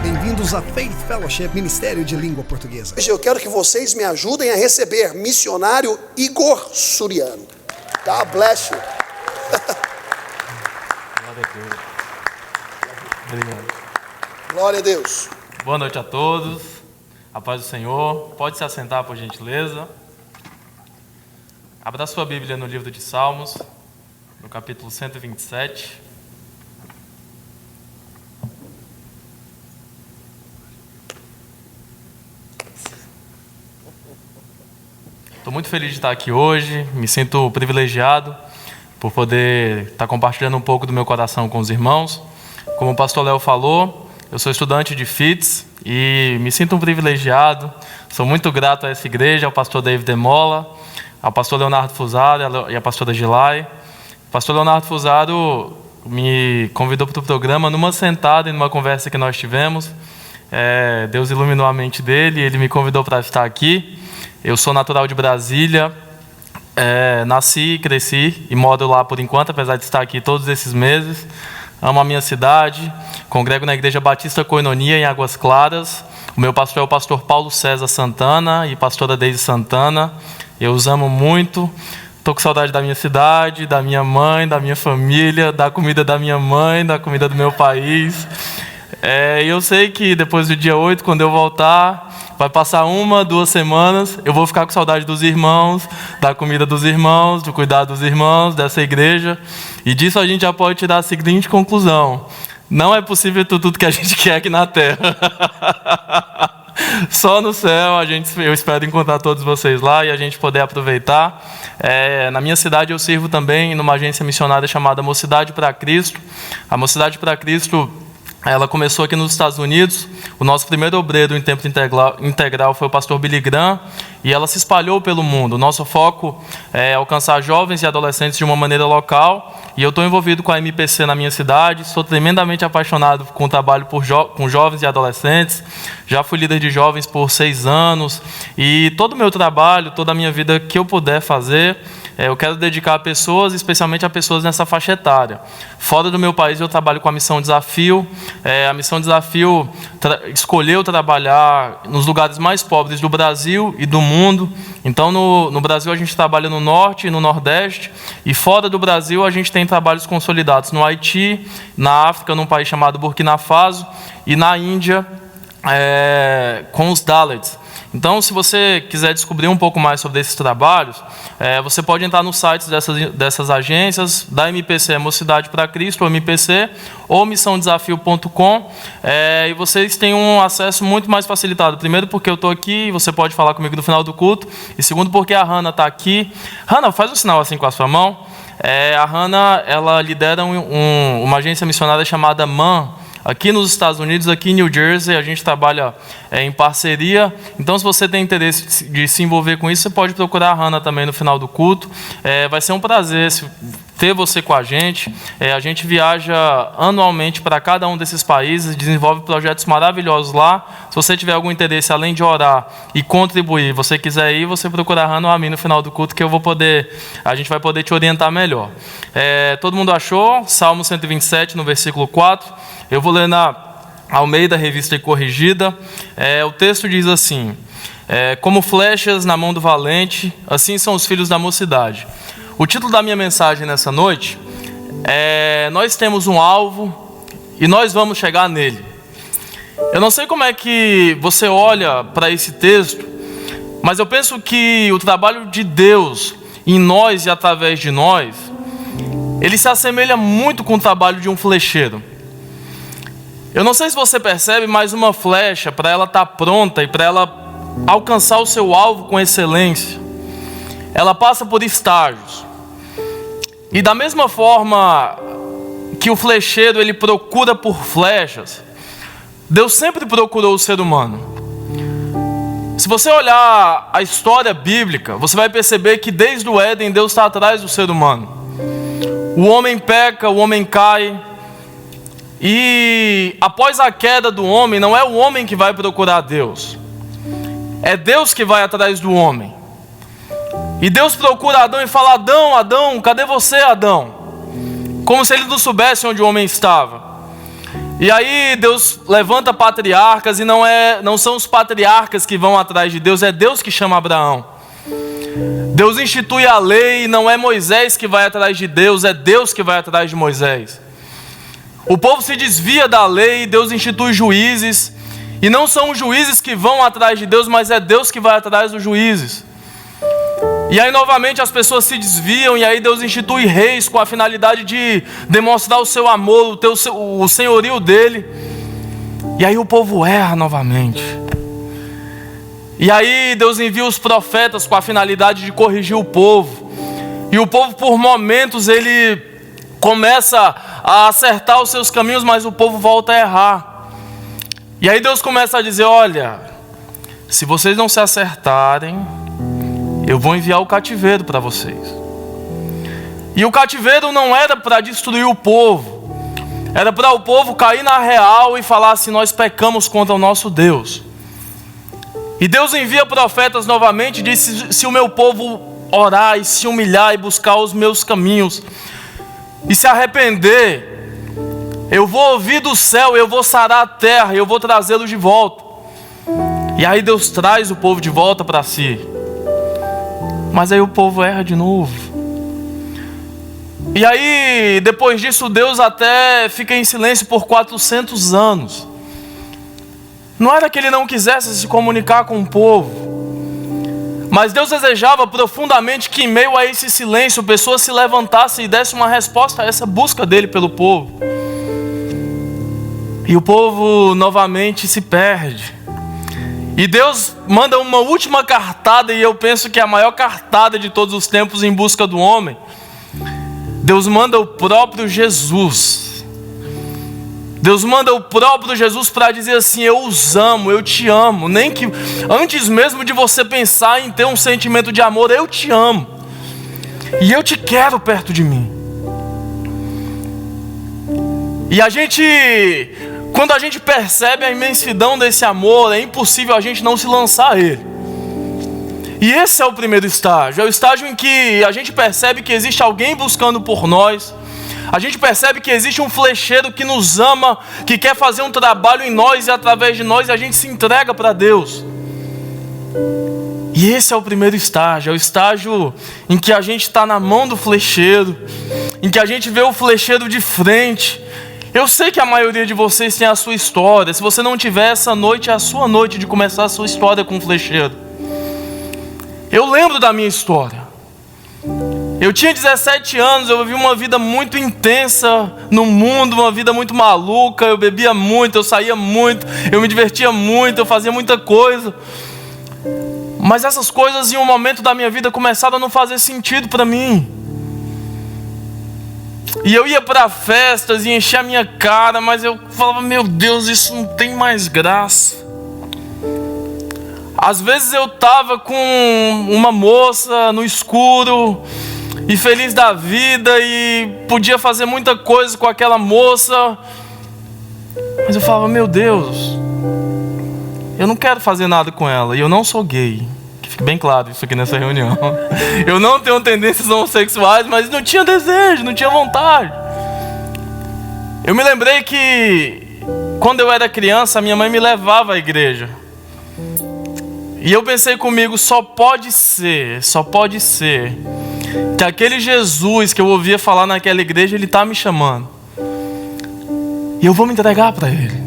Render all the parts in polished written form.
Bem-vindos a Faith Fellowship, Ministério de Língua Portuguesa. Eu quero que vocês me ajudem a receber missionário Igor Suriano. God bless you. Glória a Deus. Obrigado. Glória a Deus. Boa noite a todos. A paz do Senhor. Pode se assentar, por gentileza. Abra sua Bíblia no livro de Salmos, no capítulo 127. Estou muito feliz de estar aqui hoje, me sinto privilegiado por poder estar compartilhando um pouco do meu coração com os irmãos. Como o pastor Léo falou, eu sou estudante de FITS e me sinto um privilegiado. Sou muito grato a essa igreja, ao pastor David Demola, ao pastor Leonardo Fusaro e à pastora Gilai. O pastor Leonardo Fusaro me convidou para o programa numa sentada e numa conversa que nós tivemos. Deus iluminou a mente dele e ele me convidou para estar aqui. Eu sou natural de Brasília, nasci, cresci e moro lá por enquanto, apesar de estar aqui todos esses meses. Amo a minha cidade, congrego na Igreja Batista Koinonia em Águas Claras. O meu pastor é o pastor Paulo César Santana e pastora Deise Santana. Eu os amo muito, estou com saudade da minha cidade, da minha mãe, da minha família, da comida da minha mãe, da comida do meu país. Eu sei que depois do dia 8, quando eu voltar, vai passar 1, 2 semanas, eu vou ficar com saudade dos irmãos, da comida dos irmãos, do cuidado dos irmãos, dessa igreja. E disso a gente já pode tirar a seguinte conclusão: não é possível tudo que a gente quer aqui na terra. Só no céu eu espero encontrar todos vocês lá e a gente poder aproveitar. Na minha cidade eu sirvo também numa agência missionária chamada Mocidade para Cristo. A Mocidade para Cristo, ela começou aqui nos Estados Unidos. O nosso primeiro obreiro em tempo integral foi o pastor Billy Graham, e ela se espalhou pelo mundo. O nosso foco é alcançar jovens e adolescentes de uma maneira local, e eu estou envolvido com a MPC na minha cidade. Sou tremendamente apaixonado com o trabalho com jovens e adolescentes. Já fui líder de jovens por 6 anos, e todo o meu trabalho, toda a minha vida que eu puder fazer, eu quero dedicar a pessoas, especialmente a pessoas nessa faixa etária. Fora do meu país, eu trabalho com a Missão Desafio. A Missão Desafio escolheu trabalhar nos lugares mais pobres do Brasil e do mundo. Então, no Brasil, a gente trabalha no Norte e no Nordeste. E fora do Brasil, a gente tem trabalhos consolidados no Haiti, na África, num país chamado Burkina Faso, e na Índia, com os Dalits. Então, se você quiser descobrir um pouco mais sobre esses trabalhos, você pode entrar nos sites dessas agências, da MPC, Mocidade para Cristo, ou MPC, ou missãodesafio.com, e vocês têm um acesso muito mais facilitado. Primeiro, porque eu estou aqui, você pode falar comigo no final do culto, e segundo, porque a Hannah está aqui. Hannah, faz um sinal assim com a sua mão. A Hannah, ela lidera uma agência missionária chamada MAN, aqui nos Estados Unidos, aqui em New Jersey. A gente trabalha em parceria. Então, se você tem interesse de se envolver com isso, você pode procurar a Hannah também no final do culto. Vai ser um prazer ter você com a gente. A gente viaja anualmente para cada um desses países, desenvolve projetos maravilhosos lá. Se você tiver algum interesse, além de orar e contribuir, você quiser ir, você procura a Hannah ou a mim no final do culto, que a gente vai poder te orientar melhor. Todo mundo achou? Salmo 127, no versículo 4. Eu vou ler na Almeida, Revista e Corrigida. O texto diz assim: como flechas na mão do valente, assim são os filhos da mocidade. O título da minha mensagem nessa noite é: nós temos um alvo e nós vamos chegar nele. Eu não sei como é que você olha para esse texto, mas eu penso que o trabalho de Deus em nós e através de nós, ele se assemelha muito com o trabalho de um flecheiro. Eu não sei se você percebe, mas uma flecha, para ela estar pronta e para ela alcançar o seu alvo com excelência, ela passa por estágios. E da mesma forma que o flecheiro ele procura por flechas, Deus sempre procurou o ser humano. Se você olhar a história bíblica, você vai perceber que desde o Éden Deus está atrás do ser humano. O homem peca, o homem cai. E após a queda do homem, não é o homem que vai procurar Deus. É Deus que vai atrás do homem. E Deus procura Adão e fala: Adão, Adão, cadê você, Adão? Como se ele não soubesse onde o homem estava. E aí Deus levanta patriarcas, e não são os patriarcas que vão atrás de Deus, é Deus que chama Abraão. Deus institui a lei, e não é Moisés que vai atrás de Deus, é Deus que vai atrás de Moisés. O povo se desvia da lei, Deus institui juízes, e não são os juízes que vão atrás de Deus, mas é Deus que vai atrás dos juízes. E aí novamente as pessoas se desviam, e aí Deus institui reis com a finalidade de demonstrar o seu amor, o senhorio dele. E aí o povo erra novamente. E aí Deus envia os profetas com a finalidade de corrigir o povo. E o povo, por momentos, ele começa a acertar os seus caminhos, mas o povo volta a errar. E aí Deus começa a dizer: olha, se vocês não se acertarem, eu vou enviar o cativeiro para vocês. E o cativeiro não era para destruir o povo, era para o povo cair na real e falar assim: nós pecamos contra o nosso Deus. E Deus envia profetas novamente e diz: se o meu povo orar e se humilhar e buscar os meus caminhos e se arrepender, eu vou ouvir do céu, eu vou sarar a terra, eu vou trazê-los de volta. E aí Deus traz o povo de volta para si. Mas aí o povo erra de novo. E aí, depois disso, Deus até fica em silêncio por 400 anos. Não era que ele não quisesse se comunicar com o povo, mas Deus desejava profundamente que, em meio a esse silêncio, pessoas se levantassem e dessem uma resposta a essa busca dele pelo povo. E o povo novamente se perde. E Deus manda uma última cartada, e eu penso que é a maior cartada de todos os tempos em busca do homem. Deus manda o próprio Jesus. Deus manda o próprio Jesus para dizer assim: eu os amo, eu te amo. Nem que antes mesmo de você pensar em ter um sentimento de amor, eu te amo. E eu te quero perto de mim. E quando a gente percebe a imensidão desse amor, é impossível a gente não se lançar a ele. E esse é o primeiro estágio. É o estágio em que a gente percebe que existe alguém buscando por nós. A gente percebe que existe um flecheiro que nos ama, que quer fazer um trabalho em nós e através de nós, e a gente se entrega para Deus. E esse é o primeiro estágio. É o estágio em que a gente está na mão do flecheiro, em que a gente vê o flecheiro de frente. Eu sei que a maioria de vocês tem a sua história. Se você não tiver, essa noite é a sua noite de começar a sua história com o flecheiro. Eu lembro da minha história. Eu tinha 17 anos, eu vivi uma vida muito intensa no mundo, uma vida muito maluca. Eu bebia muito, eu saía muito, eu me divertia muito, eu fazia muita coisa. Mas essas coisas em um momento da minha vida começaram a não fazer sentido para mim. E eu ia para festas e enchia a minha cara, mas eu falava: meu Deus, isso não tem mais graça. Às vezes eu estava com uma moça no escuro e feliz da vida e podia fazer muita coisa com aquela moça, mas eu falava: meu Deus, eu não quero fazer nada com ela. E eu não sou gay, que fique bem claro isso aqui nessa reunião. Eu não tenho tendências homossexuais, mas não tinha desejo, não tinha vontade. Eu me lembrei que quando eu era criança, minha mãe me levava à igreja. E eu pensei comigo: só pode ser que aquele Jesus que eu ouvia falar naquela igreja, ele está me chamando. E eu vou me entregar para ele.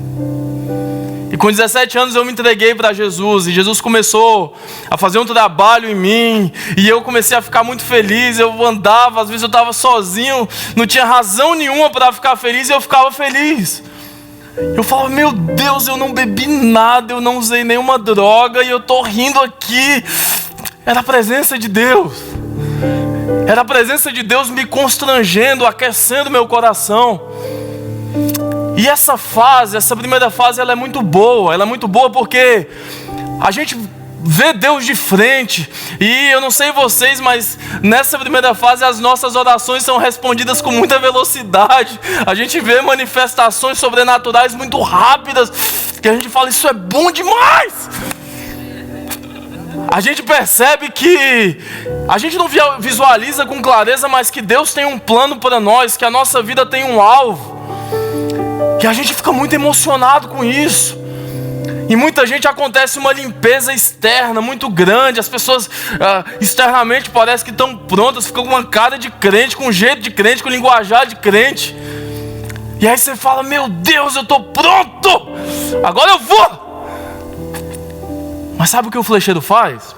E com 17 anos eu me entreguei para Jesus. E Jesus começou a fazer um trabalho em mim. E eu comecei a ficar muito feliz. Eu andava, às vezes eu estava sozinho, não tinha razão nenhuma para ficar feliz, e eu ficava feliz. Eu falava: meu Deus, eu não bebi nada, eu não usei nenhuma droga, e eu estou rindo aqui. Era a presença de Deus. Era a presença de Deus me constrangendo, aquecendo meu coração. E essa primeira fase, ela é muito boa. Ela é muito boa porque a gente vê Deus de frente. E eu não sei vocês, mas nessa primeira fase as nossas orações são respondidas com muita velocidade. A gente vê manifestações sobrenaturais muito rápidas, que a gente fala: isso é bom demais. a gente percebe que a gente não visualiza com clareza, mas que Deus tem um plano para nós, que a nossa vida tem um alvo, que a gente fica muito emocionado com isso. E muita gente acontece uma limpeza externa muito grande, as pessoas externamente parece que estão prontas, ficam com uma cara de crente, com um jeito de crente, com linguajar de crente. E aí você fala, meu Deus, eu estou pronto, agora eu vou. Mas sabe o que o flecheiro faz?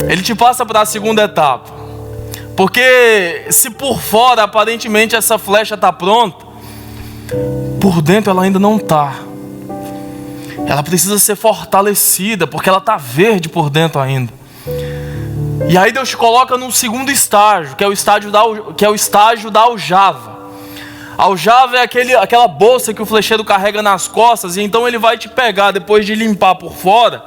Ele te passa para a segunda etapa. Porque se por fora aparentemente essa flecha está pronta, por dentro ela ainda não está. Ela precisa ser fortalecida, porque ela está verde por dentro ainda. E aí Deus te coloca num segundo estágio, que é o estágio da aljava. A aljava é aquela bolsa que o flecheiro carrega nas costas, e então ele vai te pegar depois de limpar por fora,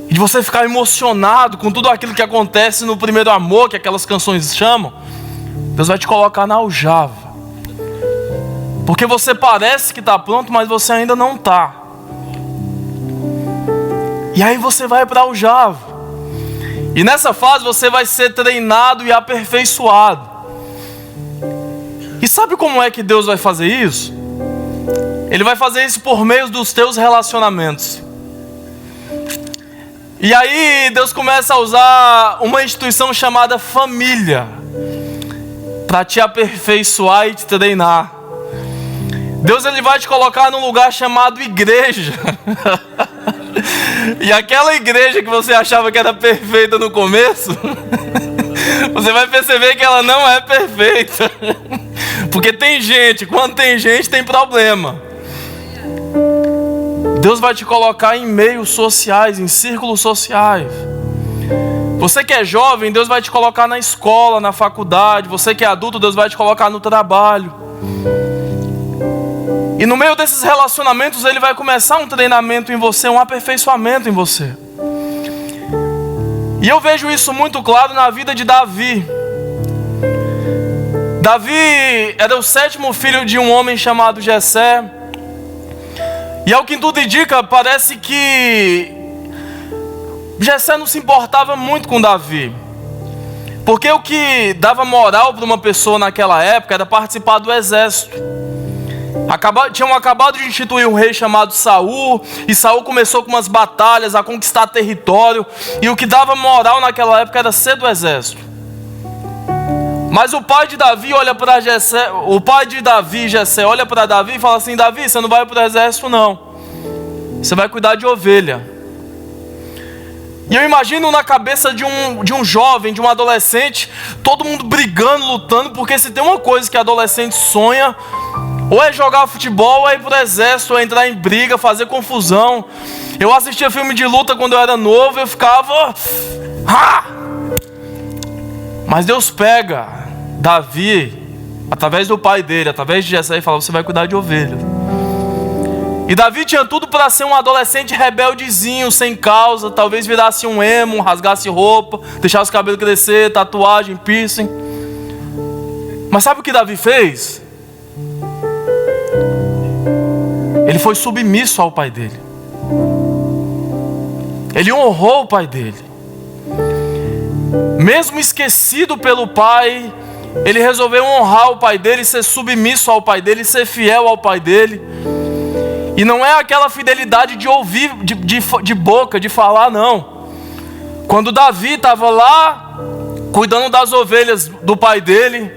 e de você ficar emocionado com tudo aquilo que acontece no primeiro amor, que aquelas canções chamam. Deus vai te colocar na aljava, porque você parece que está pronto, mas você ainda não está. E aí você vai para a aljava, e nessa fase você vai ser treinado e aperfeiçoado. E sabe como é que Deus vai fazer isso? Ele vai fazer isso por meio dos teus relacionamentos. E aí Deus começa a usar uma instituição chamada família para te aperfeiçoar e te treinar. Deus, ele vai te colocar num lugar chamado igreja. E aquela igreja que você achava que era perfeita no começo, você vai perceber que ela não é perfeita. Porque tem gente, quando tem gente, tem problema. Deus vai te colocar em meios sociais, em círculos sociais. Você que é jovem, Deus vai te colocar na escola, na faculdade. Você que é adulto, Deus vai te colocar no trabalho. E no meio desses relacionamentos, Ele vai começar um treinamento em você, um aperfeiçoamento em você. E eu vejo isso muito claro na vida de Davi. Davi era o 7º filho de um homem chamado Jessé. E ao que tudo indica, parece que Jessé não se importava muito com Davi. Porque o que dava moral para uma pessoa naquela época era participar do exército. Tinham acabado de instituir um rei chamado Saul, e Saul começou com umas batalhas a conquistar território, e o que dava moral naquela época era ser do exército. Mas o pai de Davi olha para Jessé, Jessé olha para Davi e fala assim: Davi, você não vai para o exército não, você vai cuidar de ovelha. E eu imagino na cabeça de um jovem, de um adolescente, todo mundo brigando, lutando, porque se tem uma coisa que adolescente sonha, ou é jogar futebol, ou é ir pro exército, ou é entrar em briga, fazer confusão. Eu assistia filme de luta quando eu era novo, eu ficava... Mas Deus pega Davi, através do pai dele, através de Jessé, e fala: você vai cuidar de ovelhas. E Davi tinha tudo para ser um adolescente rebeldezinho, sem causa. Talvez virasse um emo, rasgasse roupa, deixasse o cabelo crescer, tatuagem, piercing. Mas sabe o que Davi fez? Ele foi submisso ao pai dele. Ele honrou o pai dele. Mesmo esquecido pelo pai, ele resolveu honrar o pai dele, ser submisso ao pai dele, ser fiel ao pai dele. E não é aquela fidelidade de ouvir, de boca, de falar, não. Quando Davi estava lá, cuidando das ovelhas do pai dele,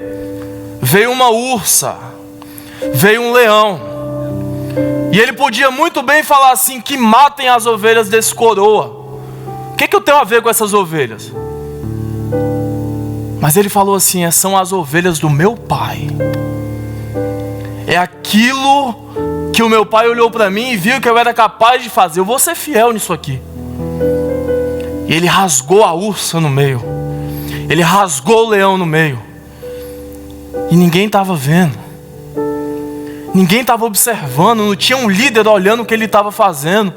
veio uma ursa, veio um leão. E ele podia muito bem falar assim: que matem as ovelhas desse coroa. O que eu tenho a ver com essas ovelhas? Mas ele falou assim: são as ovelhas do meu pai. É aquilo que o meu pai olhou para mim e viu que eu era capaz de fazer. Eu vou ser fiel nisso aqui. E ele rasgou a ursa no meio. Ele rasgou o leão no meio. E ninguém estava vendo. Ninguém estava observando. Não tinha um líder olhando o que ele estava fazendo.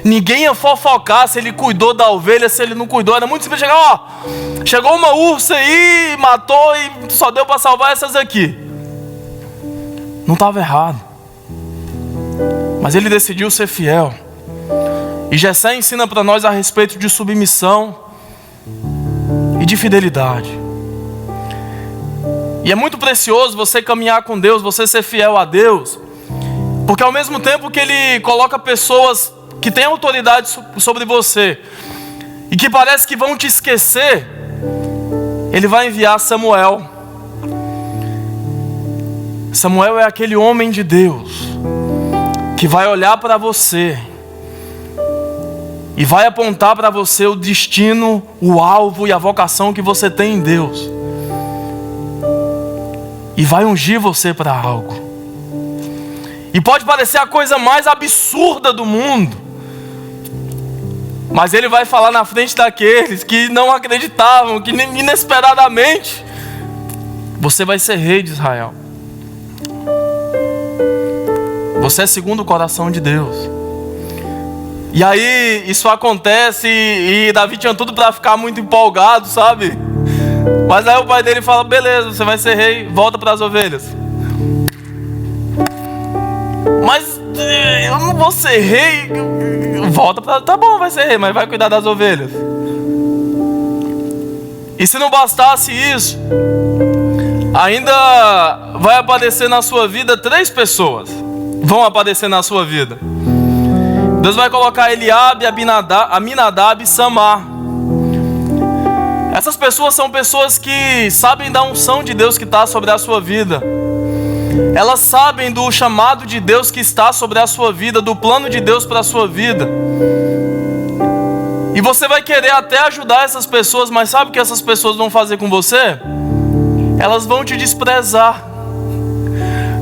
Ninguém ia fofocar se ele cuidou da ovelha, se ele não cuidou. Era muito simples chegar: chegou uma ursa aí, matou e só deu para salvar essas aqui. Não estava errado. Mas ele decidiu ser fiel. E Jessé ensina para nós a respeito de submissão e de fidelidade. E é muito precioso você caminhar com Deus, você ser fiel a Deus, porque ao mesmo tempo que Ele coloca pessoas que têm autoridade sobre você e que parece que vão te esquecer, Ele vai enviar Samuel. Samuel é aquele homem de Deus que vai olhar para você e vai apontar para você o destino, o alvo e a vocação que você tem em Deus. E vai ungir você para algo. E pode parecer a coisa mais absurda do mundo, mas ele vai falar na frente daqueles que não acreditavam, que inesperadamente você vai ser rei de Israel. Você é segundo o coração de Deus. E aí isso acontece e Davi tinha tudo para ficar muito empolgado, sabe? Mas aí o pai dele fala: beleza, você vai ser rei, volta para as ovelhas. Mas eu não vou ser rei. Volta para... Tá bom, vai ser rei, mas vai cuidar das ovelhas. E se não bastasse isso, ainda vai aparecer na sua vida 3 pessoas. Vão aparecer na sua vida. Deus vai colocar Eliabe, Aminadab e Samar. Essas pessoas são pessoas que sabem da unção de Deus que está sobre a sua vida. Elas sabem do chamado de Deus que está sobre a sua vida, do plano de Deus para a sua vida. E você vai querer até ajudar essas pessoas, mas sabe o que essas pessoas vão fazer com você? Elas vão te desprezar.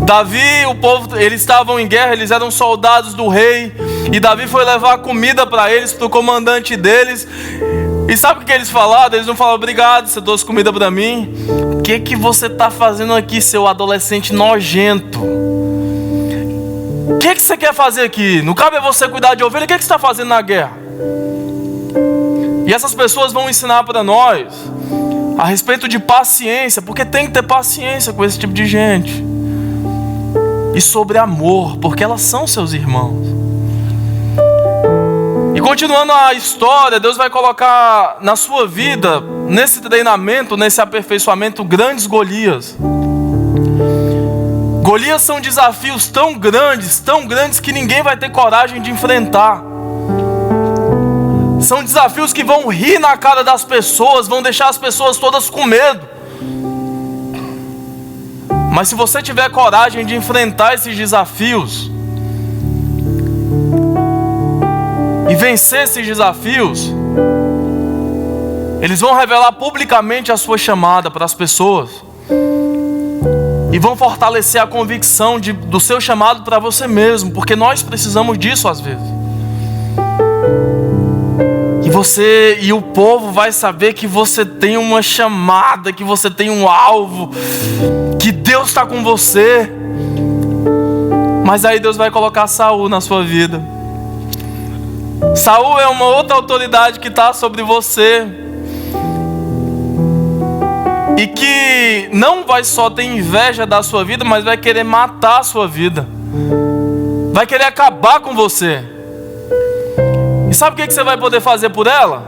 Davi, o povo, eles estavam em guerra, eles eram soldados do rei, e Davi foi levar comida para eles, para o comandante deles. E sabe o que eles falaram? Eles não falaram: obrigado, você trouxe comida para mim. O que você está fazendo aqui, seu adolescente nojento? O que você quer fazer aqui? Não cabe a você cuidar de ovelha, o que você está fazendo na guerra? E essas pessoas vão ensinar para nós a respeito de paciência, porque tem que ter paciência com esse tipo de gente. E sobre amor, porque elas são seus irmãos. E continuando a história, Deus vai colocar na sua vida, nesse treinamento, nesse aperfeiçoamento, grandes Golias. Golias são desafios tão grandes que ninguém vai ter coragem de enfrentar. São desafios que vão rir na cara das pessoas, vão deixar as pessoas todas com medo. Mas se você tiver coragem de enfrentar esses desafios e vencer esses desafios, eles vão revelar publicamente a sua chamada para as pessoas e vão fortalecer a convicção do seu chamado para você mesmo, porque nós precisamos disso às vezes. E você e o povo vai saber que você tem uma chamada, que você tem um alvo, que Deus está com você. Mas aí Deus vai colocar Saul na sua vida. Saul é uma outra autoridade que está sobre você e que não vai só ter inveja da sua vida, mas vai querer matar a sua vida, vai querer acabar com você. E sabe o que você vai poder fazer por ela?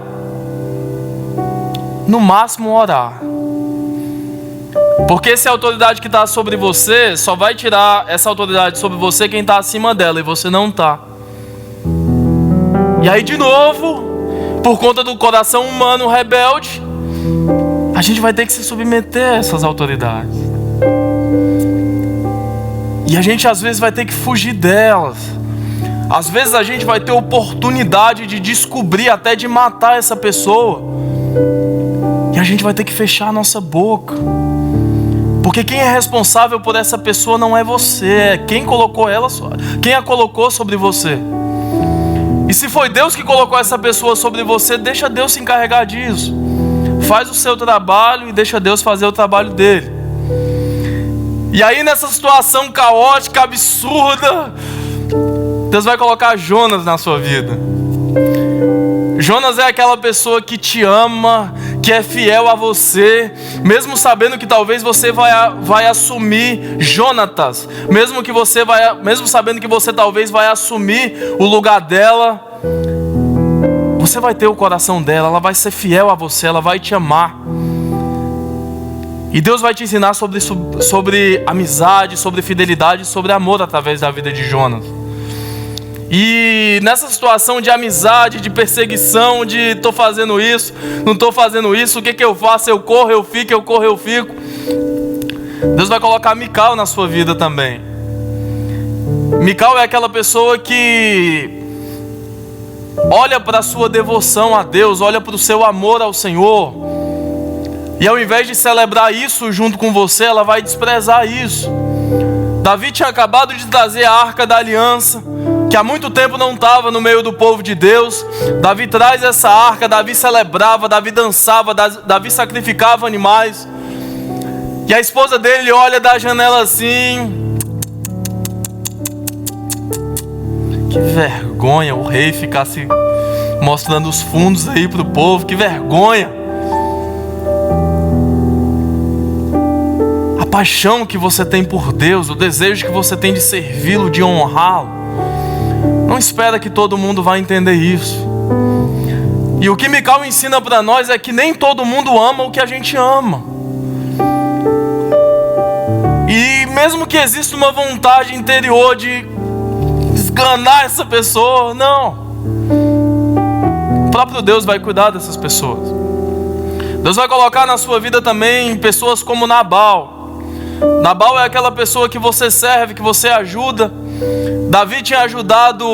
No máximo orar. Porque essa autoridade que está sobre você, só vai tirar essa autoridade sobre você quem está acima dela, e você não está. E aí de novo, por conta do coração humano rebelde, a gente vai ter que se submeter a essas autoridades. E a gente às vezes vai ter que fugir delas. Às vezes a gente vai ter oportunidade de descobrir, até de matar essa pessoa. E a gente vai ter que fechar a nossa boca. Porque quem é responsável por essa pessoa não é você, é quem colocou ela, quem a colocou sobre você. E se foi Deus que colocou essa pessoa sobre você, deixa Deus se encarregar disso. Faz o seu trabalho e deixa Deus fazer o trabalho dele. E aí nessa situação caótica, absurda, Deus vai colocar Jonas na sua vida. Jonas é aquela pessoa que te ama, que é fiel a você, mesmo sabendo que talvez você vai assumir Jonatas, mesmo sabendo que você talvez vai assumir o lugar dela. você vai ter o coração dela, ela vai ser fiel a você, ela vai te amar. E Deus vai te ensinar sobre amizade, sobre fidelidade, sobre amor através da vida de Jonas. E nessa situação de amizade, de perseguição, de estou fazendo isso, não estou fazendo isso, o que eu faço? Eu corro, eu fico, eu corro, eu fico. Deus vai colocar Mical na sua vida também. Mical é aquela pessoa que olha para a sua devoção a Deus, olha para o seu amor ao Senhor, e ao invés de celebrar isso junto com você, ela vai desprezar isso. Davi tinha acabado de trazer a Arca da Aliança, que há muito tempo não estava no meio do povo de Deus. Davi traz essa arca, Davi celebrava, Davi dançava, Davi sacrificava animais. E a esposa dele olha da janela assim. Que vergonha o rei ficasse mostrando os fundos aí para o povo, que vergonha. A paixão que você tem por Deus, o desejo que você tem de servi-lo, de honrá-lo. Não espera que todo mundo vai entender isso. E o que Mical ensina para nós é que nem todo mundo ama o que a gente ama. E mesmo que exista uma vontade interior de esganar essa pessoa, não. O próprio Deus vai cuidar dessas pessoas. Deus vai colocar na sua vida também pessoas como Nabal. Nabal é aquela pessoa que você serve, que você ajuda. Davi tinha ajudado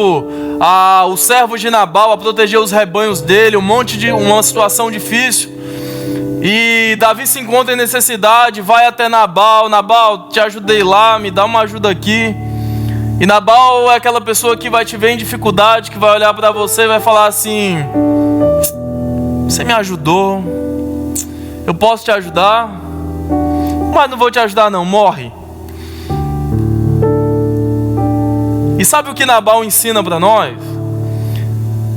os servos de Nabal a proteger os rebanhos dele, uma situação difícil. E Davi se encontra em necessidade, vai até Nabal. Nabal, te ajudei lá, me dá uma ajuda aqui. E Nabal é aquela pessoa que vai te ver em dificuldade, que vai olhar para você e vai falar assim: você me ajudou, eu posso te ajudar, mas não vou te ajudar não, morre. E sabe o que Nabal ensina para nós?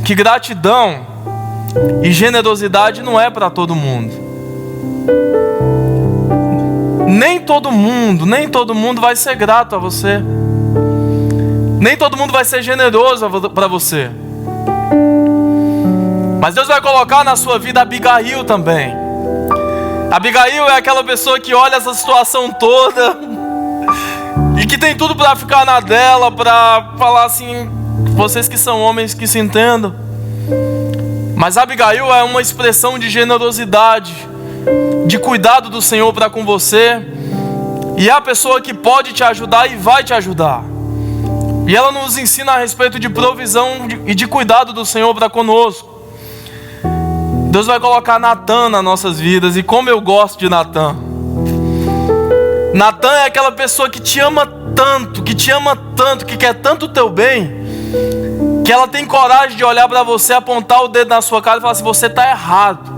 Que gratidão e generosidade não é para todo mundo. Nem todo mundo vai ser grato a você. Nem todo mundo vai ser generoso para você. Mas Deus vai colocar na sua vida Abigail também. Abigail é aquela pessoa que olha essa situação toda e que tem tudo para ficar na dela, para falar assim: vocês que são homens que se entendam. Mas Abigail é uma expressão de generosidade, de cuidado do Senhor para com você. E é a pessoa que pode te ajudar e vai te ajudar. E ela nos ensina a respeito de provisão e de cuidado do Senhor para conosco. Deus vai colocar Natan nas nossas vidas. E como eu gosto de Natan. Natan é aquela pessoa que te ama tanto, que quer tanto o teu bem, que ela tem coragem de olhar para você, apontar o dedo na sua cara e falar assim: você está errado.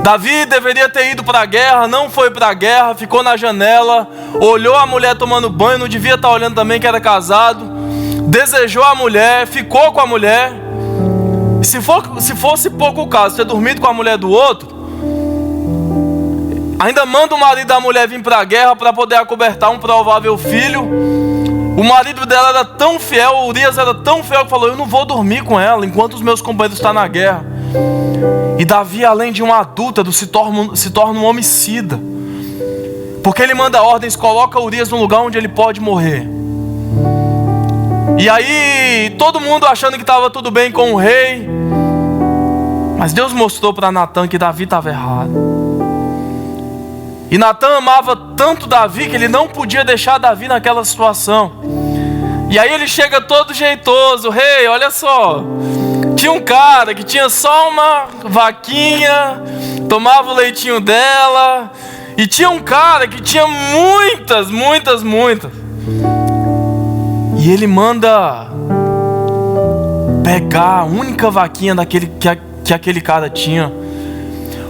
Davi deveria ter ido para a guerra, não foi para a guerra, ficou na janela, olhou a mulher tomando banho, não devia estar olhando também que era casado, desejou a mulher, ficou com a mulher. Se fosse pouco o caso, ter dormido com a mulher do outro, ainda manda o marido da mulher vir para a guerra para poder acobertar um provável filho. O marido dela era tão fiel, Urias era tão fiel que falou: eu não vou dormir com ela enquanto os meus companheiros estão na guerra. E Davi, além de um adúltero, se torna um homicida, porque ele manda ordens, coloca Urias num lugar onde ele pode morrer. E aí, todo mundo achando que estava tudo bem com o rei, mas Deus mostrou para Natan que Davi estava errado. E Natan amava tanto Davi que ele não podia deixar Davi naquela situação. E aí ele chega todo jeitoso: rei, olha só, tinha um cara que tinha só uma vaquinha, tomava o leitinho dela, e tinha um cara que tinha muitas. E ele manda pegar a única vaquinha que aquele cara tinha.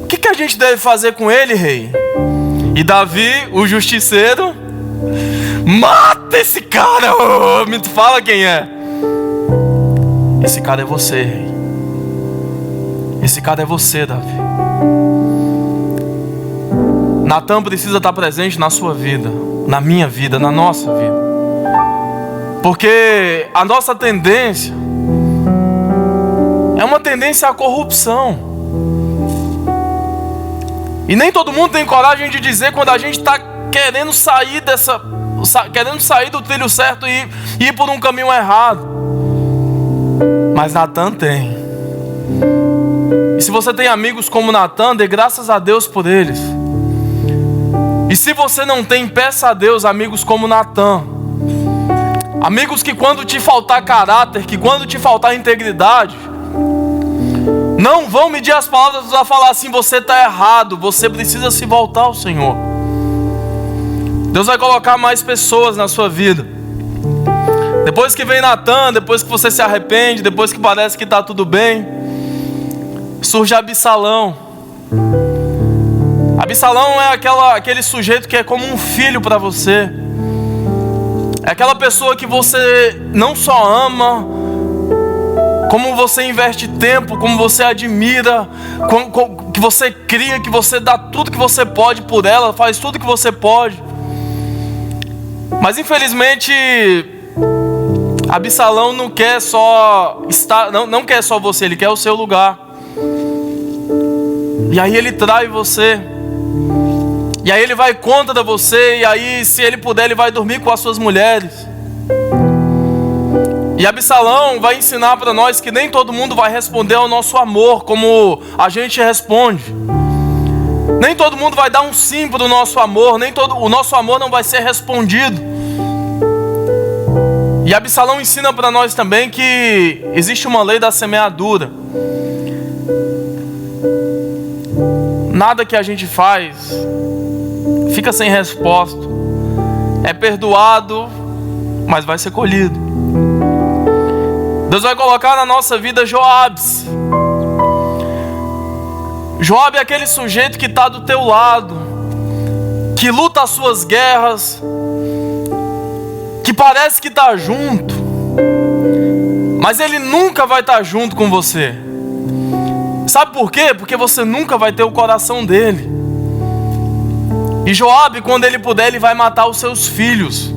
O que a gente deve fazer com ele, rei? E Davi, o justiceiro, mata esse cara. Oh, me fala quem é. Esse cara é você, rei. Esse cara é você, Davi. Natan precisa estar presente na sua vida, na minha vida, na nossa vida. Porque a nossa tendência é uma tendência à corrupção. E nem todo mundo tem coragem de dizer quando a gente está querendo sair do trilho certo e ir por um caminho errado. Mas Natan tem. E se você tem amigos como Natan, dê graças a Deus por eles. E se você não tem, peça a Deus amigos como Natan. Amigos que quando te faltar caráter, que quando te faltar integridade, não vão medir as palavras para falar assim: você está errado, você precisa se voltar ao Senhor. Deus vai colocar mais pessoas na sua vida. Depois que vem Natan, depois que você se arrepende, depois que parece que está tudo bem, surge Absalão. Absalão é aquele sujeito que é como um filho para você. É aquela pessoa que você não só ama, como você investe tempo, como você admira, que você cria, que você dá tudo que você pode por ela, faz tudo que você pode. Mas infelizmente Absalão não quer só não quer só você, ele quer o seu lugar. E aí ele trai você. E aí ele vai contra você. E aí, se ele puder, ele vai dormir com as suas mulheres. E Absalão vai ensinar para nós que nem todo mundo vai responder ao nosso amor como a gente responde. Nem todo mundo vai dar um sim para o nosso amor. O nosso amor não vai ser respondido. E Absalão ensina para nós também que existe uma lei da semeadura. Nada que a gente faz fica sem resposta. É perdoado, mas vai ser colhido. Deus vai colocar na nossa vida Joabes. Joabe é aquele sujeito que está do teu lado, que luta as suas guerras, que parece que está junto, mas ele nunca vai estar junto com você. Sabe por quê? Porque você nunca vai ter o coração dele. E Joabe, quando ele puder, ele vai matar os seus filhos,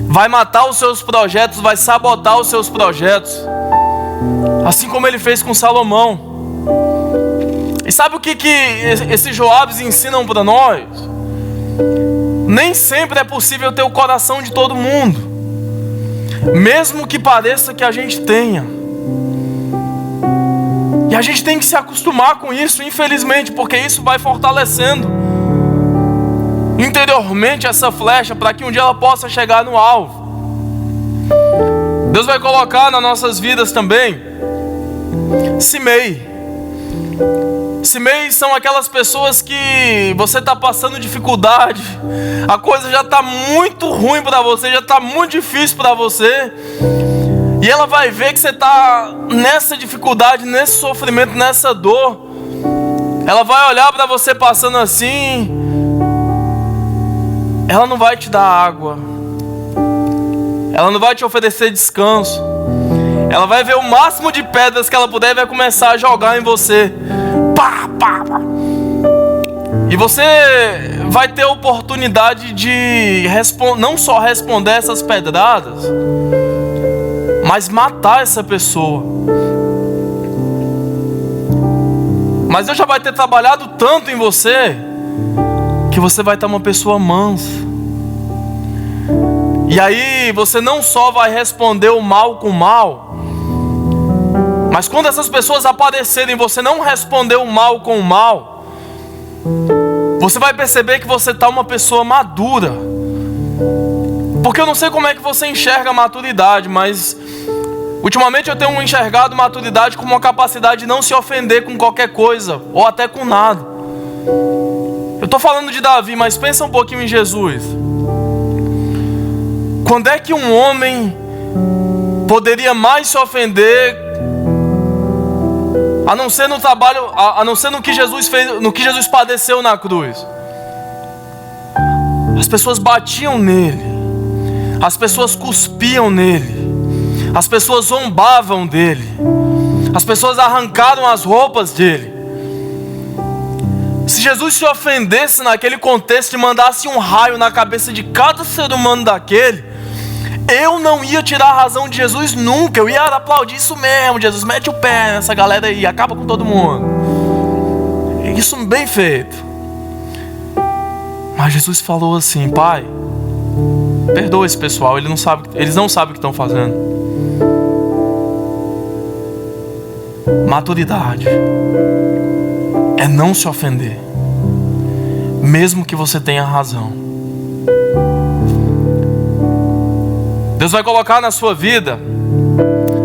vai matar os seus projetos, vai sabotar os seus projetos, assim como ele fez com Salomão. E sabe o que esses Joabes ensinam para nós? Nem sempre é possível ter o coração de todo mundo, mesmo que pareça que a gente tenha. E a gente tem que se acostumar com isso, infelizmente, porque isso vai fortalecendo interiormente essa flecha para que um dia ela possa chegar no alvo. Deus vai colocar nas nossas vidas também Simei. Simei são aquelas pessoas que você está passando dificuldade, a coisa já está muito ruim para você, já está muito difícil para você, e ela vai ver que você está nessa dificuldade, nesse sofrimento, nessa dor. Ela vai olhar para você passando assim, ela não vai te dar água, ela não vai te oferecer descanso, ela vai ver o máximo de pedras que ela puder e vai começar a jogar em você. Pá, pá, pá. E você vai ter a oportunidade de não só responder essas pedradas, mas matar essa pessoa. Mas Deus já vai ter trabalhado tanto em você que você vai estar uma pessoa mansa. E aí você não só vai responder o mal com o mal, mas quando essas pessoas aparecerem, você não responder o mal com o mal, você vai perceber que você está uma pessoa madura. Porque eu não sei como é que você enxerga a maturidade, mas ultimamente eu tenho enxergado maturidade como uma capacidade de não se ofender com qualquer coisa, ou até com nada. Eu estou falando de Davi, mas pensa um pouquinho em Jesus. Quando é que um homem poderia mais se ofender, a não ser no trabalho, a não ser no que Jesus fez, no que Jesus padeceu na cruz? As pessoas batiam nele, as pessoas cuspiam nele, as pessoas zombavam dele, as pessoas arrancaram as roupas dele. Se Jesus se ofendesse naquele contexto e mandasse um raio na cabeça de cada ser humano daquele, eu não ia tirar a razão de Jesus nunca. Eu ia aplaudir isso mesmo. Jesus, mete o pé nessa galera aí, acaba com todo mundo. Isso bem feito. Mas Jesus falou assim: Pai, perdoa esse pessoal, eles não sabem o que estão fazendo. Maturidade é não se ofender, mesmo que você tenha razão. Deus vai colocar na sua vida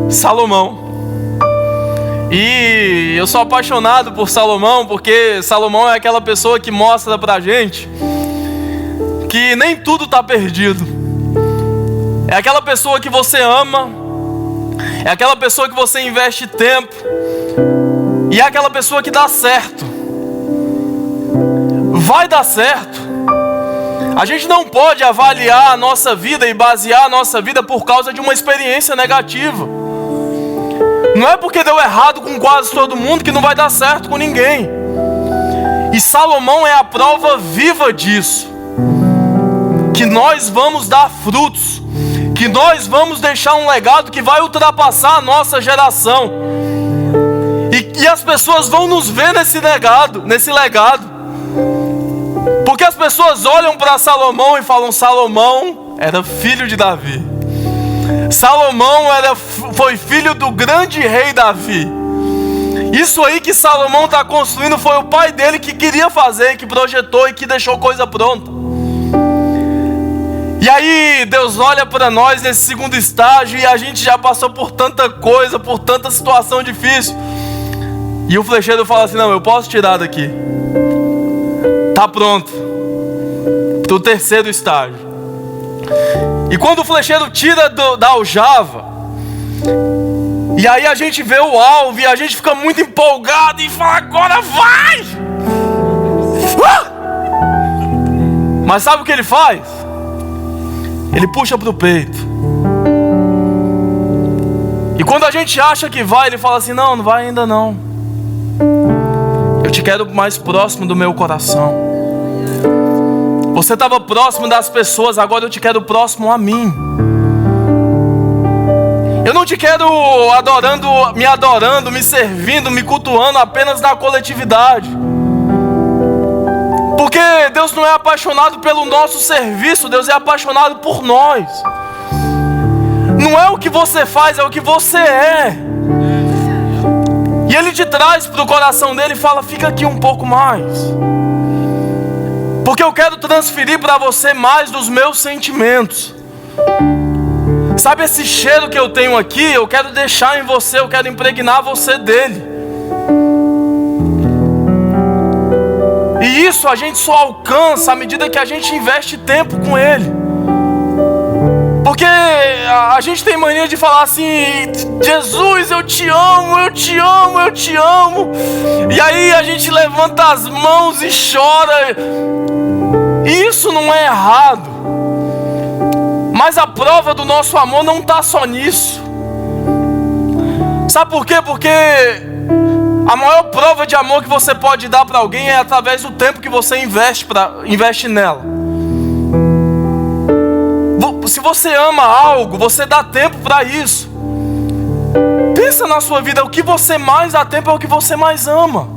Salomão. E eu sou apaixonado por Salomão, porque Salomão é aquela pessoa que mostra pra gente que nem tudo está perdido. É aquela pessoa que você ama, é aquela pessoa que você investe tempo, e é aquela pessoa que dá certo. Vai dar certo. A gente não pode avaliar a nossa vida e basear a nossa vida por causa de uma experiência negativa. Não é porque deu errado com quase todo mundo que não vai dar certo com ninguém. E Salomão é a prova viva disso. Que nós vamos dar frutos, que nós vamos deixar um legado que vai ultrapassar a nossa geração. E as pessoas vão nos ver nesse legado. Porque as pessoas olham para Salomão e falam: Salomão era filho de Davi. Salomão foi filho do grande rei Davi. Isso aí que Salomão está construindo foi o pai dele que queria fazer, que projetou e que deixou coisa pronta. E aí Deus olha para nós nesse segundo estágio, e a gente já passou por tanta coisa, por tanta situação difícil. E o flecheiro fala assim: não, eu posso tirar daqui. Tá pronto pro terceiro estágio. E quando o flecheiro tira da aljava, e aí a gente vê o alvo e a gente fica muito empolgado e fala: agora vai! Mas sabe o que ele faz? Ele puxa pro peito. E quando a gente acha que vai, ele fala assim: não, não vai ainda não. Eu te quero mais próximo do meu coração. Você estava próximo das pessoas, agora eu te quero próximo a mim. Eu não te quero adorando, me servindo, me cultuando apenas na coletividade. Porque Deus não é apaixonado pelo nosso serviço, Deus é apaixonado por nós. Não é o que você faz, é o que você é. E Ele te traz para o coração dele e fala: fica aqui um pouco mais, porque eu quero transferir para você mais dos meus sentimentos. Sabe esse cheiro que eu tenho aqui? Eu quero deixar em você, eu quero impregnar você dele. E isso a gente só alcança à medida que a gente investe tempo com ele. Porque a gente tem mania de falar assim: Jesus, eu te amo, eu te amo, eu te amo. E aí a gente levanta as mãos e chora. Isso não é errado. Mas a prova do nosso amor não está só nisso. Sabe por quê? Porque a maior prova de amor que você pode dar para alguém é através do tempo que você investe nela. Se você ama algo, você dá tempo para isso. Pensa na sua vida: o que você mais dá tempo é o que você mais ama.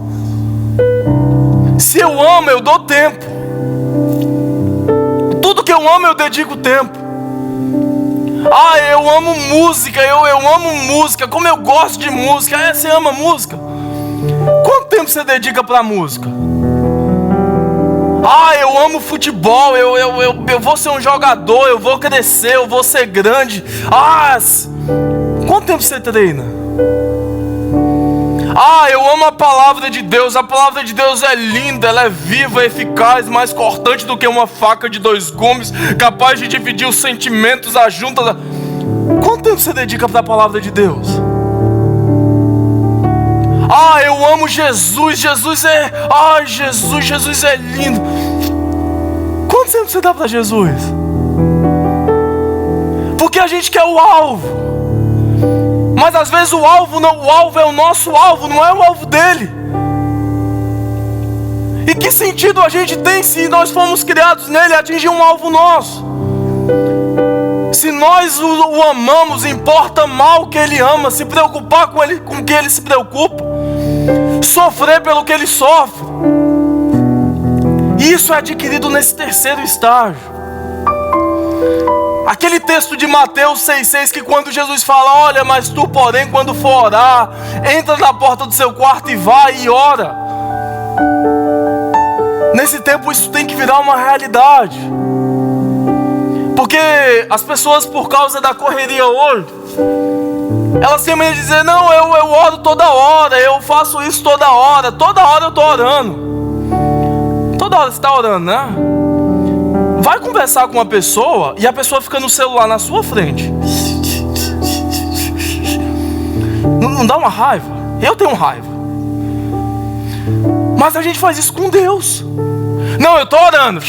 Se eu amo, eu dou tempo. Tudo que eu amo, eu dedico tempo. Ah, eu amo música, eu amo música. Como eu gosto de música. Você ama música? Quanto tempo você dedica para música? Ah, eu amo futebol, eu vou ser um jogador, eu vou crescer, eu vou ser grande. Ah, quanto tempo você treina? Ah, eu amo a palavra de Deus é linda, ela é viva, é eficaz, mais cortante do que uma faca de 2 gumes, capaz de dividir os sentimentos, as juntas. Quanto tempo você dedica para a palavra de Deus? Ah, eu amo Jesus, Jesus é lindo. Quanto tempo você dá para Jesus? Porque a gente quer o alvo. Mas às vezes o alvo é o nosso alvo, não é o alvo dele. E que sentido a gente tem se nós fomos criados nele a atingir um alvo nosso? Se nós o amamos, importa mal o que Ele ama, se preocupar com o que Ele se preocupa, sofrer pelo que Ele sofre. Isso é adquirido nesse terceiro estágio. Aquele texto de Mateus 6,6 que quando Jesus fala: olha, mas tu porém quando for orar, entra na porta do seu quarto e vai e ora. Nesse tempo isso tem que virar uma realidade. Porque as pessoas, por causa da correria hoje, elas sempre dizem: não, eu oro toda hora, eu faço isso toda hora eu estou orando. Toda hora você está orando, né? Vai conversar com uma pessoa e a pessoa fica no celular na sua frente. Não dá uma raiva? Eu tenho raiva. Mas a gente faz isso com Deus. Não, eu estou orando.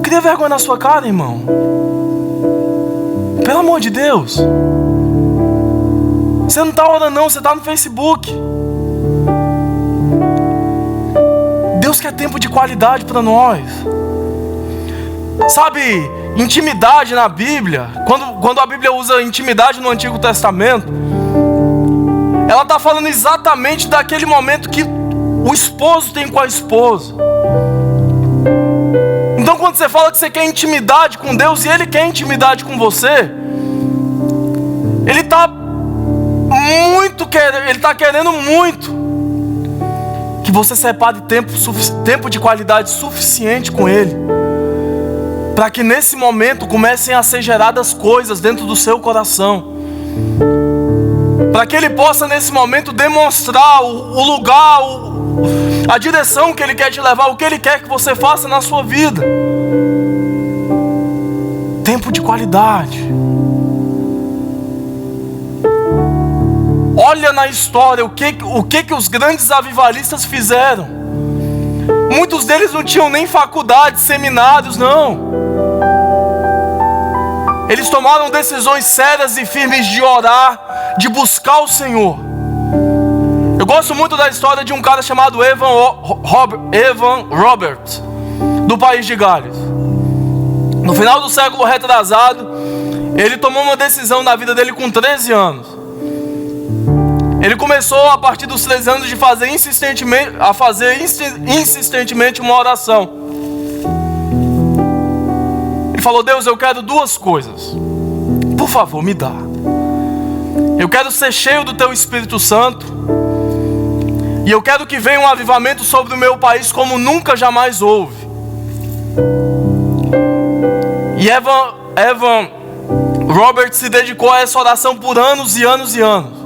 Cria vergonha na sua cara, irmão. Pelo amor de Deus. Você não está orando não, você está no Facebook. Deus quer tempo de qualidade para nós. Sabe, intimidade na Bíblia, quando a Bíblia usa intimidade no Antigo Testamento, ela está falando exatamente daquele momento que o esposo tem com a esposa. Então quando você fala que você quer intimidade com Deus e Ele quer intimidade com você, Ele está querendo muito que você separe tempo de qualidade suficiente com Ele, para que nesse momento comecem a ser geradas coisas dentro do seu coração, para que Ele possa nesse momento demonstrar o lugar, a direção que Ele quer te levar, o que Ele quer que você faça na sua vida. Tempo de qualidade. Olha na história o que os grandes avivalistas fizeram. Muitos deles não tinham nem faculdades, seminários, não. Eles tomaram decisões sérias e firmes de orar, de buscar o Senhor. Eu gosto muito da história de um cara chamado Evan Roberts, do país de Gales. No final do século retrasado, ele tomou uma decisão na vida dele com 13 anos. Ele começou a partir dos 13 anos a fazer insistentemente uma oração. Ele falou: Deus, eu quero duas coisas. Por favor, me dá. Eu quero ser cheio do Teu Espírito Santo. E eu quero que venha um avivamento sobre o meu país como nunca jamais houve. E Evan Roberts se dedicou a essa oração por anos e anos e anos.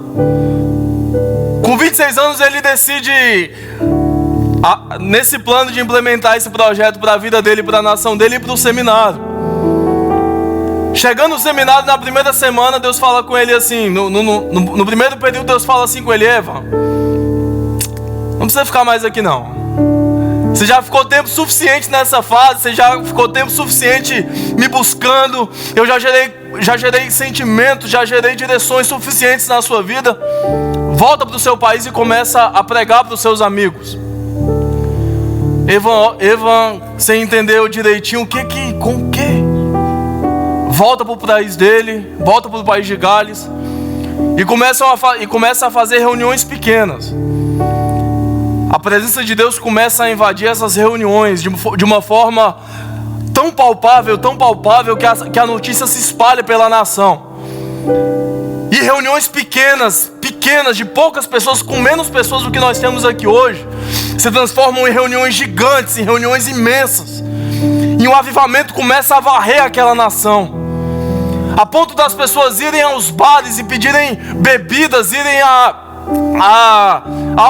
Com 26 anos ele decide, nesse plano de implementar esse projeto para a vida dele, para a nação dele e para o seminário. Chegando no seminário, na primeira semana, Deus fala com ele assim, no primeiro período Deus fala assim com ele: Evan, não precisa ficar mais aqui não. Você já ficou tempo suficiente nessa fase, você já ficou tempo suficiente me buscando, eu já gerei sentimentos, já gerei direções suficientes na sua vida. Volta para o seu país e começa a pregar para os seus amigos. Evan, sem entender direitinho com o que? Volta para o país dele, volta para o país de Gales e começa a fazer reuniões pequenas. A presença de Deus começa a invadir essas reuniões de uma forma tão palpável que a notícia se espalha pela nação. E reuniões pequenas, de poucas pessoas, com menos pessoas do que nós temos aqui hoje, se transformam em reuniões gigantes, em reuniões imensas. E um avivamento começa a varrer aquela nação, a ponto das pessoas irem aos bares e pedirem bebidas, irem a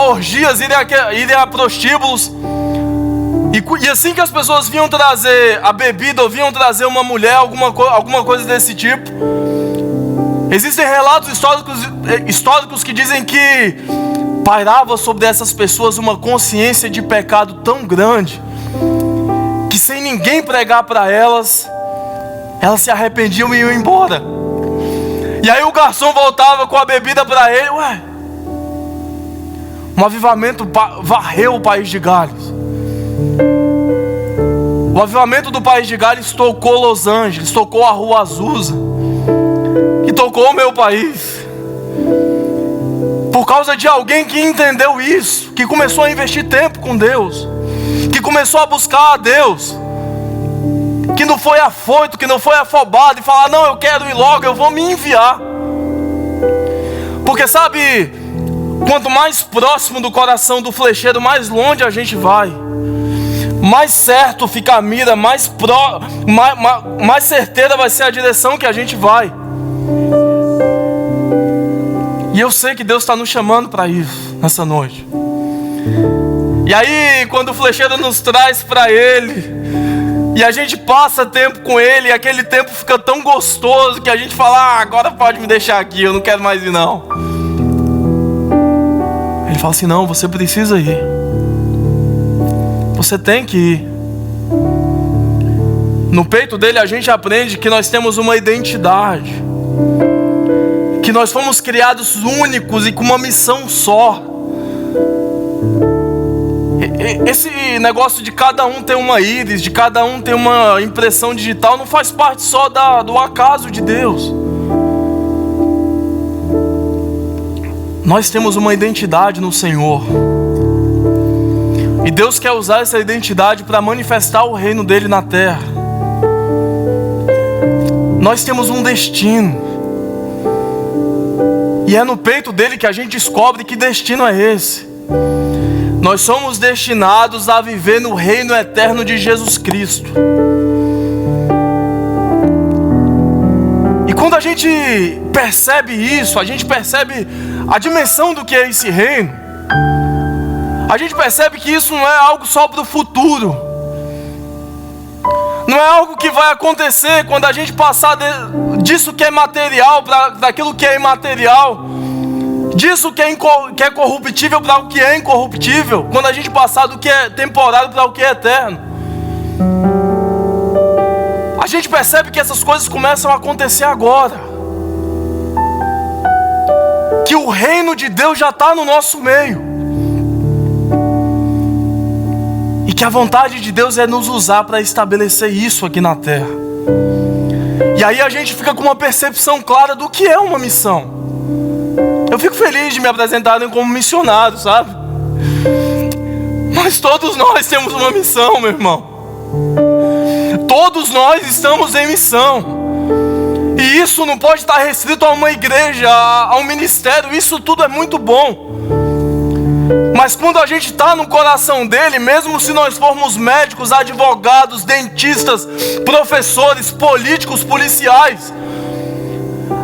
orgias, irem a prostíbulos. E assim que as pessoas vinham trazer a bebida, ou vinham trazer uma mulher, alguma coisa desse tipo, existem relatos históricos que dizem que pairava sobre essas pessoas uma consciência de pecado tão grande, que sem ninguém pregar para elas se arrependiam e iam embora. E aí o garçom voltava com a bebida para ele. Um avivamento varreu o país de Gales. O avivamento do País de Gales tocou Los Angeles, tocou a Rua Azusa, e tocou o meu país. Por causa de alguém que entendeu isso, que começou a investir tempo com Deus, que começou a buscar a Deus, que não foi afoito, que não foi afobado e falar: não, eu quero ir logo, eu vou me enviar. Porque sabe, quanto mais próximo do coração do flecheiro, mais longe a gente vai. Mais certo fica a mira, mais certeira vai ser a direção que a gente vai. E eu sei que Deus está nos chamando para isso nessa noite. E aí, quando o flecheiro nos traz para Ele, e a gente passa tempo com Ele, e aquele tempo fica tão gostoso que a gente fala: ah, agora pode me deixar aqui, eu não quero mais ir não. Ele fala assim: não, você precisa ir. Você tem que ir. No peito dele a gente aprende que nós temos uma identidade, que nós fomos criados únicos e com uma missão só. Esse negócio de cada um ter uma íris, de cada um ter uma impressão digital, não faz parte só do acaso de Deus. Nós temos uma identidade no Senhor, e Deus quer usar essa identidade para manifestar o reino dele na terra. Nós temos um destino, e é no peito dele que a gente descobre que destino é esse. Nós somos destinados a viver no reino eterno de Jesus Cristo. E quando a gente percebe isso, a gente percebe a dimensão do que é esse reino, a gente percebe que isso não é algo só para o futuro, não é algo que vai acontecer quando a gente passar disso que é material para daquilo que é imaterial, disso que é corruptível para o que é incorruptível, quando a gente passar do que é temporário para o que é eterno. A gente percebe que essas coisas começam a acontecer agora, que o reino de Deus já está no nosso meio, e que a vontade de Deus é nos usar para estabelecer isso aqui na terra. E aí a gente fica com uma percepção clara do que é uma missão. Eu fico feliz de me apresentarem como missionário, sabe? Mas todos nós temos uma missão, meu irmão. Todos nós estamos em missão. E isso não pode estar restrito a uma igreja, a um ministério. Isso tudo é muito bom. Mas quando a gente está no coração dele, mesmo se nós formos médicos, advogados, dentistas, professores, políticos, policiais,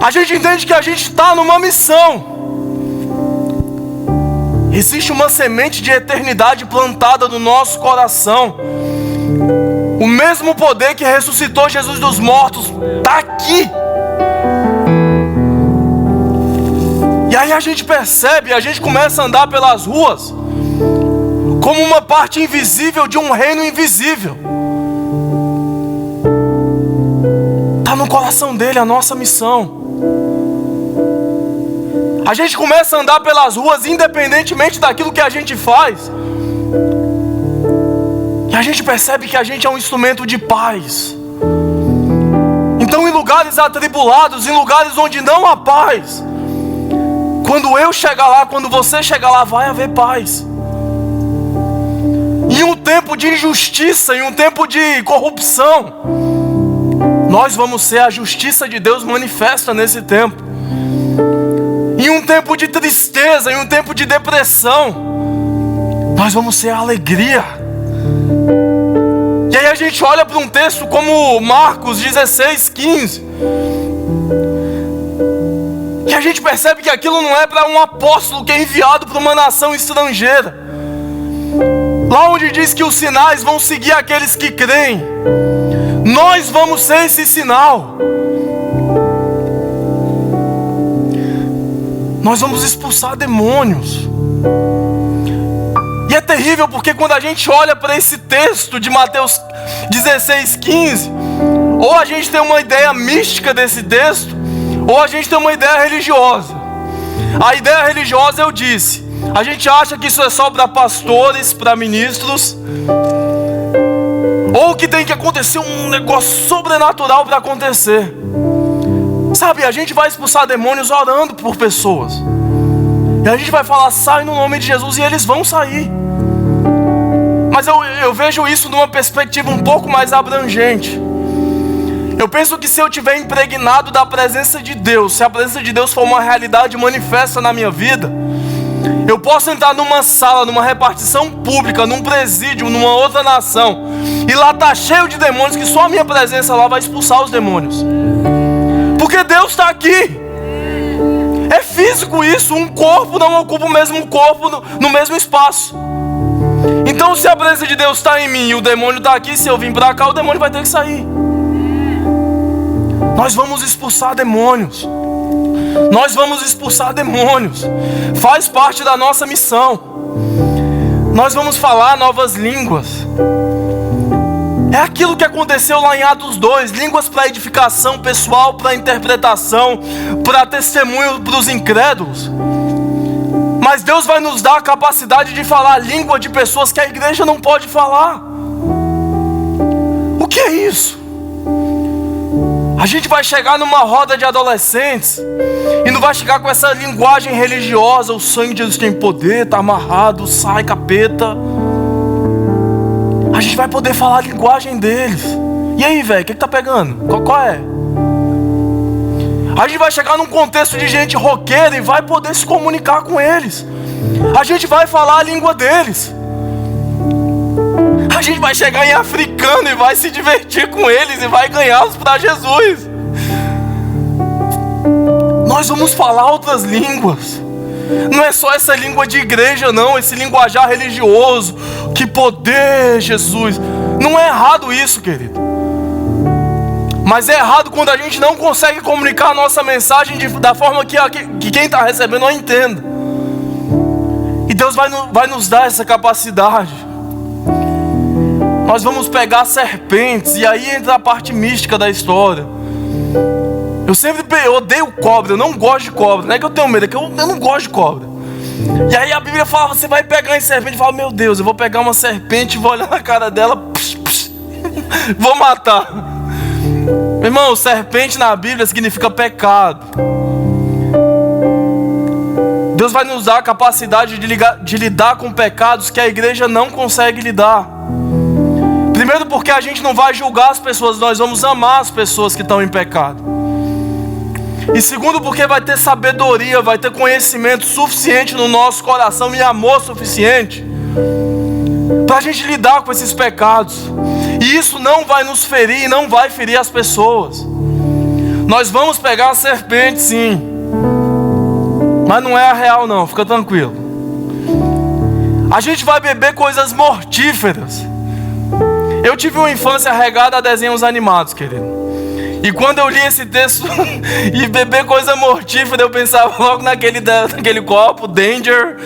a gente entende que a gente está numa missão. Existe uma semente de eternidade plantada no nosso coração. O mesmo poder que ressuscitou Jesus dos mortos está aqui. E aí a gente percebe, a gente começa a andar pelas ruas como uma parte invisível de um reino invisível. Está no coração dele a nossa missão. A gente começa a andar pelas ruas independentemente daquilo que a gente faz, e a gente percebe que a gente é um instrumento de paz. Então, em lugares atribulados, em lugares onde não há paz, quando eu chegar lá, quando você chegar lá, vai haver paz. Em um tempo de injustiça, em um tempo de corrupção, nós vamos ser a justiça de Deus manifesta nesse tempo. Em um tempo de tristeza, em um tempo de depressão, nós vamos ser a alegria. E aí a gente olha para um texto como Marcos 16:15, e a gente percebe que aquilo não é para um apóstolo que é enviado para uma nação estrangeira. Lá onde diz que os sinais vão seguir aqueles que creem, nós vamos ser esse sinal. Nós vamos expulsar demônios. E é terrível porque quando a gente olha para esse texto de Mateus 16:15, ou a gente tem uma ideia mística desse texto, ou a gente tem uma ideia religiosa. A ideia religiosa, eu disse, a gente acha que isso é só para pastores, para ministros, ou que tem que acontecer um negócio sobrenatural para acontecer. Sabe, a gente vai expulsar demônios orando por pessoas. E a gente vai falar, sai no nome de Jesus, e eles vão sair. Mas eu vejo isso numa perspectiva um pouco mais abrangente. Eu penso que se eu estiver impregnado da presença de Deus, se a presença de Deus for uma realidade manifesta na minha vida, eu posso entrar numa sala, numa repartição pública, num presídio, numa outra nação, e lá tá cheio de demônios, que só a minha presença lá vai expulsar os demônios. Porque Deus está aqui. É físico isso, um corpo não ocupa o mesmo corpo no mesmo espaço. Então se a presença de Deus está em mim e o demônio está aqui, se eu vim para cá, o demônio vai ter que sair. Nós vamos expulsar demônios. Nós vamos expulsar demônios. Faz parte da nossa missão. Nós vamos falar novas línguas. É aquilo que aconteceu lá em Atos 2. Línguas para edificação pessoal, para interpretação, para testemunho para os incrédulos. Mas Deus vai nos dar a capacidade de falar a língua de pessoas que a igreja não pode falar. O que é isso? A gente vai chegar numa roda de adolescentes e não vai chegar com essa linguagem religiosa. O sangue de Jesus tem poder, está amarrado, sai capeta. A gente vai poder falar a linguagem deles. E aí, velho, o que tá pegando? Qual é? A gente vai chegar num contexto de gente roqueira e vai poder se comunicar com eles. A gente vai falar a língua deles. A gente vai chegar em africano e vai se divertir com eles e vai ganhá-los para Jesus. Nós vamos falar outras línguas. Não é só essa língua de igreja não, esse linguajar religioso. Que poder, Jesus. Não é errado isso, querido. Mas é errado quando a gente não consegue comunicar a nossa mensagem da forma que quem está recebendo não entenda. E Deus vai nos dar essa capacidade. Nós vamos pegar serpentes, e aí entra a parte mística da história. Eu odeio cobra, eu não gosto de cobra. Não é que eu tenho medo, é que eu não gosto de cobra. E aí a Bíblia fala, você vai pegar em serpente. Fala, meu Deus, eu vou pegar uma serpente, vou olhar na cara dela, vou matar. Meu irmão, serpente na Bíblia significa pecado. Deus vai nos dar a capacidade de lidar com pecados que a igreja não consegue lidar. Primeiro porque a gente não vai julgar as pessoas, nós vamos amar as pessoas que estão em pecado. E segundo porque vai ter sabedoria, vai ter conhecimento suficiente no nosso coração e amor suficiente para a gente lidar com esses pecados. E isso não vai nos ferir, não vai ferir as pessoas. Nós vamos pegar a serpente sim, mas não é a real não, fica tranquilo. A gente vai beber coisas mortíferas. Eu tive uma infância regada a desenhos animados, querido. E quando eu li esse texto e beber coisa mortífera, eu pensava logo naquele copo, Danger.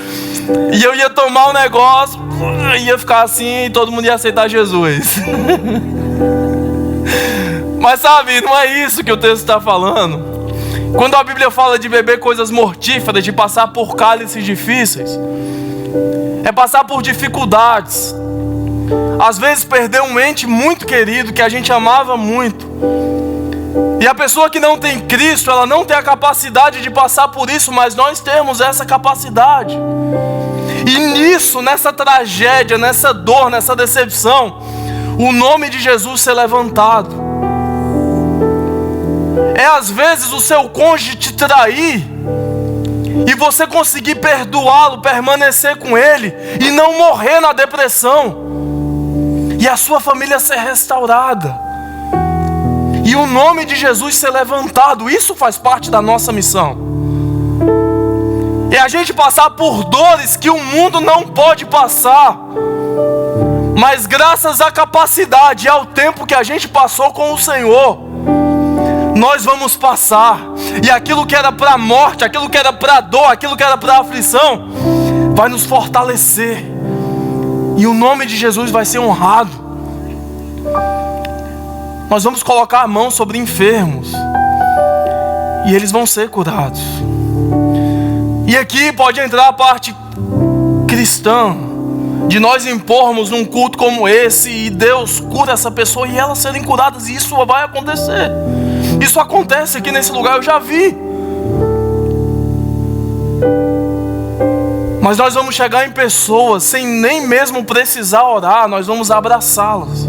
E eu ia tomar um negócio, ia ficar assim e todo mundo ia aceitar Jesus. Mas sabe, não é isso que o texto está falando. Quando a Bíblia fala de beber coisas mortíferas, de passar por cálices difíceis, é passar por dificuldades. Às vezes perder um ente muito querido que a gente amava muito. E a pessoa que não tem Cristo, ela não tem a capacidade de passar por isso, mas nós temos essa capacidade. E nisso, nessa tragédia, nessa dor, nessa decepção, o nome de Jesus ser levantado. É às vezes o seu cônjuge te trair e você conseguir perdoá-lo, permanecer com ele e não morrer na depressão. E a sua família ser restaurada. E o nome de Jesus ser levantado. Isso faz parte da nossa missão. É a gente passar por dores que o mundo não pode passar. Mas graças à capacidade e ao tempo que a gente passou com o Senhor, nós vamos passar. E aquilo que era para a morte, aquilo que era para a dor, aquilo que era para a aflição, vai nos fortalecer. E o nome de Jesus vai ser honrado. Nós vamos colocar a mão sobre enfermos e eles vão ser curados. E aqui pode entrar a parte cristã, de nós impormos um culto como esse e Deus cura essa pessoa e elas serem curadas, e isso vai acontecer. Isso acontece aqui nesse lugar, eu já vi. Mas nós vamos chegar em pessoas sem nem mesmo precisar orar, nós vamos abraçá-las.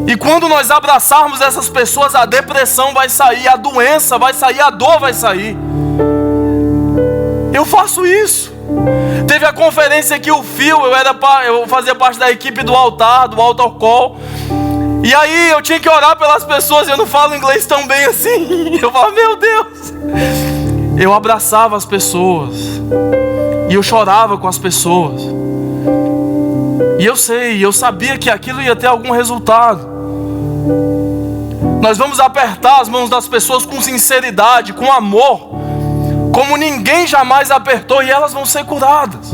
E quando nós abraçarmos essas pessoas, a depressão vai sair, a doença vai sair, a dor vai sair. Eu faço isso. Teve a conferência aqui, o Fio, eu fazia parte da equipe do altar, do altar call. E aí eu tinha que orar pelas pessoas, eu não falo inglês tão bem assim. Eu falo, meu Deus. Eu abraçava as pessoas. E eu chorava com as pessoas. E eu sabia que aquilo ia ter algum resultado. Nós vamos apertar as mãos das pessoas com sinceridade, com amor, como ninguém jamais apertou, e elas vão ser curadas.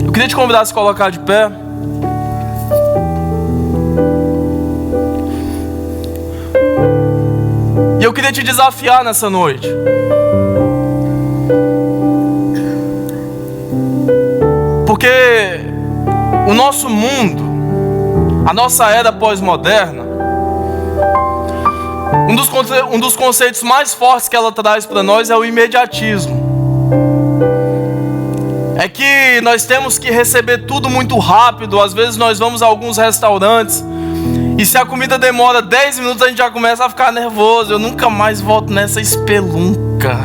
Eu queria te convidar a se colocar de pé. E eu queria te desafiar nessa noite. Porque o nosso mundo, a nossa era pós-moderna, um dos conceitos mais fortes que ela traz para nós é o imediatismo. É que nós temos que receber tudo muito rápido. Às vezes nós vamos a alguns restaurantes e se a comida demora 10 minutos a gente já começa a ficar nervoso. Eu nunca mais volto nessa espelunca.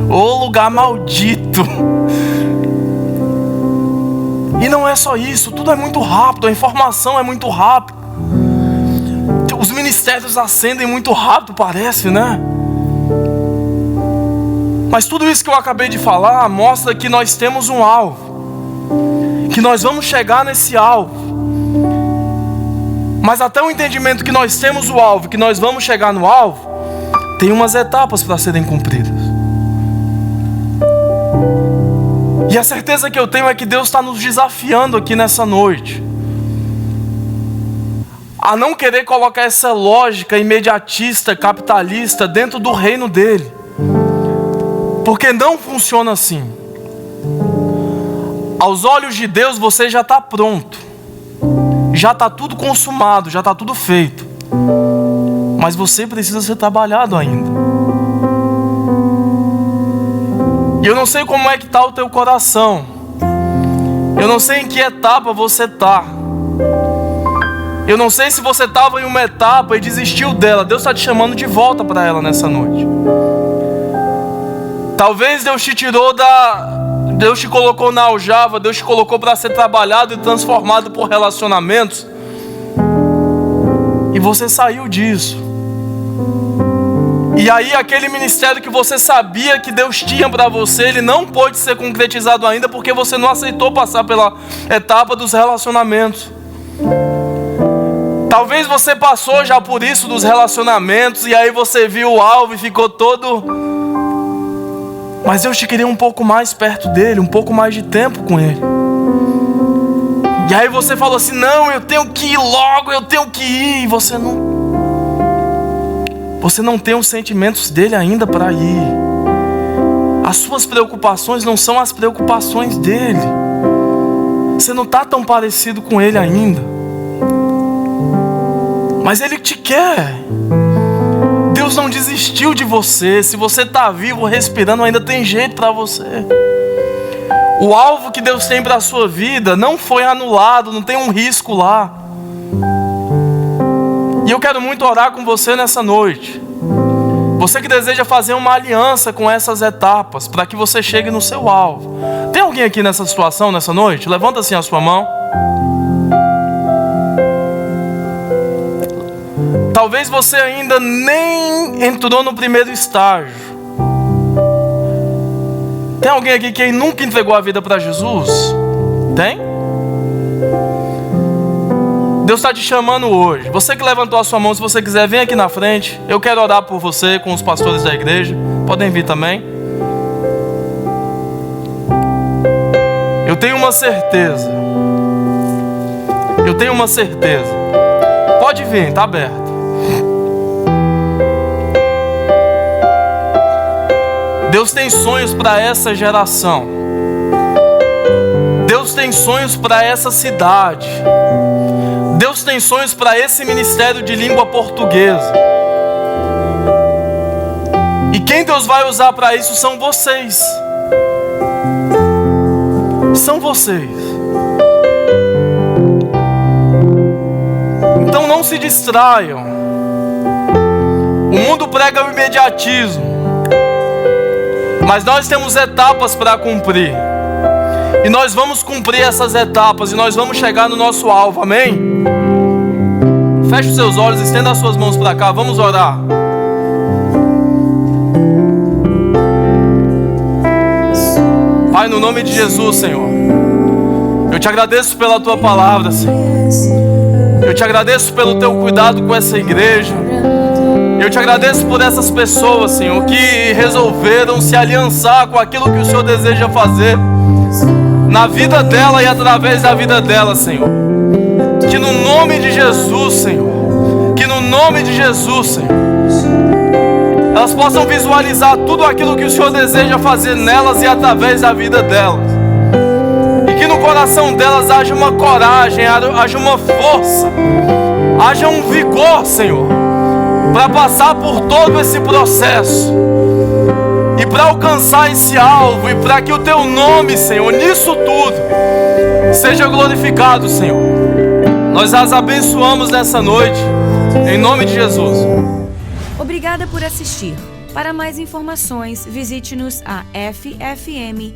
Ô lugar maldito. E não é só isso, tudo é muito rápido, a informação é muito rápida. Os ministérios ascendem muito rápido, parece, né? Mas tudo isso que eu acabei de falar mostra que nós temos um alvo, que nós vamos chegar nesse alvo. Mas até o entendimento que nós temos o alvo, que nós vamos chegar no alvo, tem umas etapas para serem cumpridas. E a certeza que eu tenho é que Deus está nos desafiando aqui nessa noite a não querer colocar essa lógica imediatista, capitalista dentro do reino dele. Porque não funciona assim. Aos olhos de Deus você já está pronto. Já está tudo consumado, já está tudo feito. Mas você precisa ser trabalhado ainda. E eu não sei como é que está o teu coração. Eu não sei em que etapa você está. Eu não sei se você estava em uma etapa e desistiu dela. Deus está te chamando de volta para ela nessa noite. Talvez Deus te tirou Deus te colocou na aljava, Deus te colocou para ser trabalhado e transformado por relacionamentos. E você saiu disso. E aí aquele ministério que você sabia que Deus tinha para você, ele não pôde ser concretizado ainda porque você não aceitou passar pela etapa dos relacionamentos. Talvez você passou já por isso dos relacionamentos e aí você viu o alvo e ficou todo... Mas Deus te queria um pouco mais perto dele, um pouco mais de tempo com ele. E aí você falou assim, não, eu tenho que ir logo, eu tenho que ir. E você não tem os sentimentos dele ainda para ir. As suas preocupações não são as preocupações dele. Você não está tão parecido com ele ainda. Mas ele te quer. Deus não desistiu de você. Se você está vivo, respirando, ainda tem jeito para você. O alvo que Deus tem para a sua vida não foi anulado, não tem um risco lá. E eu quero muito orar com você nessa noite. Você que deseja fazer uma aliança com essas etapas, para que você chegue no seu alvo. Tem alguém aqui nessa situação, nessa noite? Levanta assim a sua mão. Talvez você ainda nem entrou no primeiro estágio. Tem alguém aqui que nunca entregou a vida para Jesus? Tem? Deus está te chamando hoje. Você que levantou a sua mão, se você quiser, vem aqui na frente. Eu quero orar por você com os pastores da igreja. Podem vir também. Eu tenho uma certeza. Pode vir, está aberto. Deus tem sonhos para essa geração. Deus tem sonhos para essa cidade. Deus tem sonhos para esse ministério de língua portuguesa. E quem Deus vai usar para isso são vocês. São vocês. Então não se distraiam. O mundo prega o imediatismo, mas nós temos etapas para cumprir. E nós vamos cumprir essas etapas e nós vamos chegar no nosso alvo, amém? Feche os seus olhos, estenda as suas mãos para cá, vamos orar. Pai, no nome de Jesus, Senhor, eu te agradeço pela tua palavra, Senhor. Eu te agradeço pelo teu cuidado com essa igreja. Eu te agradeço por essas pessoas, Senhor, que resolveram se aliançar com aquilo que o Senhor deseja fazer na vida dela e através da vida dela, Senhor. Que no nome de Jesus, Senhor, que no nome de Jesus, Senhor, elas possam visualizar tudo aquilo que o Senhor deseja fazer nelas e através da vida delas. E que no coração delas haja uma coragem, haja uma força, haja um vigor, Senhor, para passar por todo esse processo e para alcançar esse alvo e para que o teu nome, Senhor, nisso tudo seja glorificado, Senhor. Nós as abençoamos nessa noite, em nome de Jesus. Obrigada por assistir. Para mais informações, visite-nos a ffmwoc.org.